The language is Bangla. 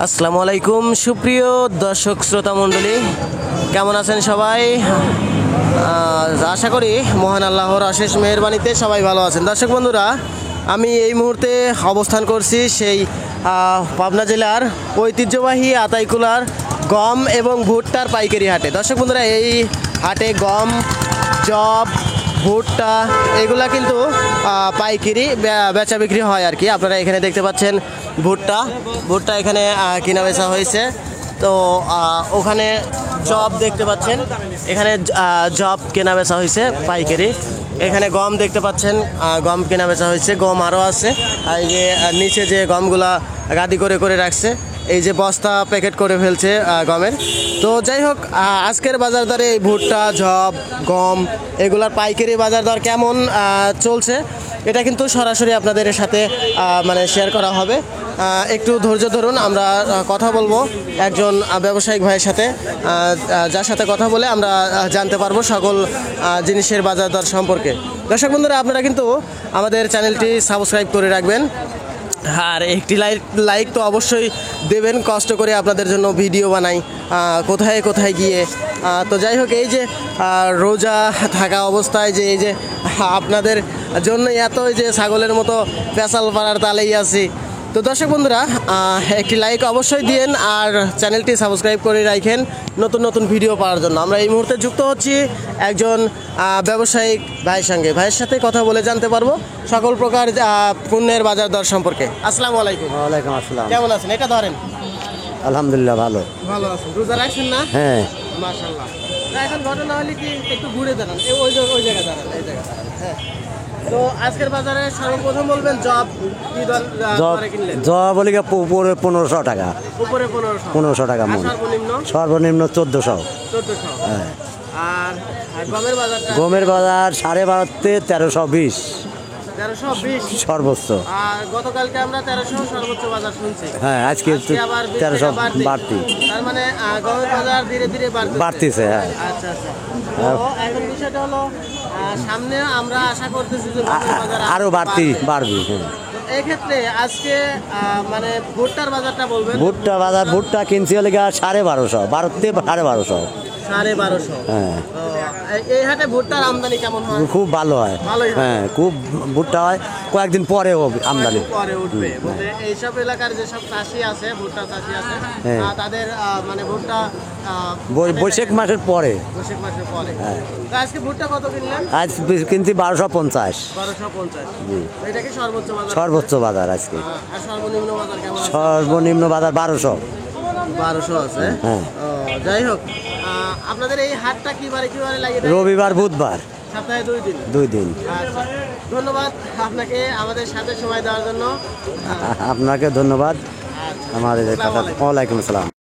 আসসালামু আলাইকুম সুপ্রিয় দর্শক শ্রোতা মণ্ডলী, কেমন আছেন সবাই? আশা করি মহান আল্লাহর অশেষ মেহেরবানিতে সবাই ভালো আছেন। দর্শক বন্ধুরা, আমি এই মুহূর্তে অবস্থান করছি সেই পাবনা জেলার ঐতিহ্যবাহী আতাইকুলার গম এবং ভুট্টার পাইকারি হাটে। দর্শক বন্ধুরা, এই হাটে গম, জব, ভুট্টা এগুলা কিন্তু পাইকারি বেচা বিক্রি হয় আর কি। আপনারা এখানে দেখতে পাচ্ছেন ভুট্টা এখানে কেনা বেচা হয়েছে। তো ওখানে জব দেখতে পাচ্ছেন, এখানে জব কেনা বেচা হয়েছে পাইকারি। এখানে গম দেখতে পাচ্ছেন, গম কেনা বেচা হয়েছে। গম আরও আছে, আর এই যে নিচে যে গমগুলা গাদি করে করে রাখছে, এই যে বস্তা প্যাকেট করে ফেলছে গমের। তো যাই হোক, আজকের বাজার দরে এই ভুট্টা, জব, গম এগুলার পাইকারি বাজার দর কেমন চলছে এটা কিন্তু সরাসরি আপনাদের সাথে মানে শেয়ার করা হবে। একটু ধৈর্য ধরুন, আমরা কথা বলবো একজন ব্যবসায়িক ভাইয়ের সাথে, যার সাথে কথা বলে আমরা জানতে পারবো সকল জিনিসের বাজার দর সম্পর্কে। দর্শক বন্ধুরা, আপনারা কিন্তু আমাদের চ্যানেলটি সাবস্ক্রাইব করে রাখবেন, আর একটি লাইক তো অবশ্যই দেবেন। কষ্ট করে আপনাদের জন্য ভিডিও বানাই কোথায় কোথায় গিয়ে। তো যাই হোক, এই যে রোজা থাকা অবস্থায় যে এই যে আপনাদের জন্য এত যে ছাগলের মতো পেশাল পাড়ার তালেই আছি। তো দর্শক বন্ধুরা, একটি লাইক অবশ্যই দিয়েন আর চ্যানেলটি সাবস্ক্রাইব করে রাখেন নতুন নতুন ভিডিও পাওয়ার জন্য। আমরা এই মুহূর্তে যুক্ত হচ্ছি একজন ব্যবসায়িক ভাইয়ের সাথে কথা বলে জানতে পারবো সকল প্রকার পণ্যের বাজার দর সম্পর্কে। আসসালামু আলাইকুম। ওয়ালাইকুম আসসালাম। কেমন আছেন? এটা ধরেন। আলহামদুলিল্লাহ ভালো। ভালো আছেন? রোজা রাখছেন না? হ্যাঁ। মাশাআল্লাহ। এখন ঘটনা হলে কি একটু ঘুরে দাঁড়ান, ওই জায়গায় দাঁড়ান, এই জায়গায় দাঁড়ান। হ্যাঁ। তো আজকের বাজারে সর্বপ্রথম বলবেন জব কি দরে কিনলেন? জব বলি উপরে 1500 টাকা। উপরে 1500 টাকা মন। সর্বনিম্ন 1400। হ্যাঁ। আর গমের বাজারটা? গমের বাজার 12.5 থেকে 1320 সর্বোচ্চ। আর গতকালকে আমরা 1300 সর্বোচ্চ বাজার শুনছি। হ্যাঁ, আজকে 1300 বাড়তি। তার মানে গমের বাজার ধীরে ধীরে বাড়তিছে। হ্যাঁ। আচ্ছা আচ্ছা। তো এখন বিষয়টা হলো, সামনে আমরা আশা করতেছি যে বাজার আরো বাড়বে। হ্যাঁ। এই ক্ষেত্রে আজকে মানে ভুট্টার বাজারটা বলবেন। ভুট্টা কিনছি হলে 1250, 12 থেকে 1250। 1250। হ্যাঁ। এই হাটে ভুট্টার আমদানি কেমন হয়? খুব ভালো হয়। হ্যাঁ, খুব ভুট্টা হয়, কয়েকদিন পরে আমদানি পরে উঠবে। এইসব এলাকার যেসব চাষি আছে, ভুট্টা চাষি আছে, তাদের মানে ভুট্টা বৈশাখ মাসের পরে। হ্যাঁ। আজকে ভুট্টা কত কিনলেন? আজ কিনছি 1250। 1250। জি। এটা কি সর্বোচ্চ বাজার? সর্বোচ্চ বাজার আজকে। আর সর্বনিম্ন বাজার কেমন? সর্বনিম্ন বাজার 1200। 1200 আছে। হ্যাঁ। যাই হোক, আপনাদের এই হাটটা কি বারে লাগে? রবিবার, বুধবার, সপ্তাহে 2 দিন। 2 দিন। আচ্ছা, ধন্যবাদ আপনাকে আমাদের সাথে সময় দেওয়ার জন্য। আপনাকে ধন্যবাদ আমাদের কথা। ওয়ালাইকুম আসসালাম।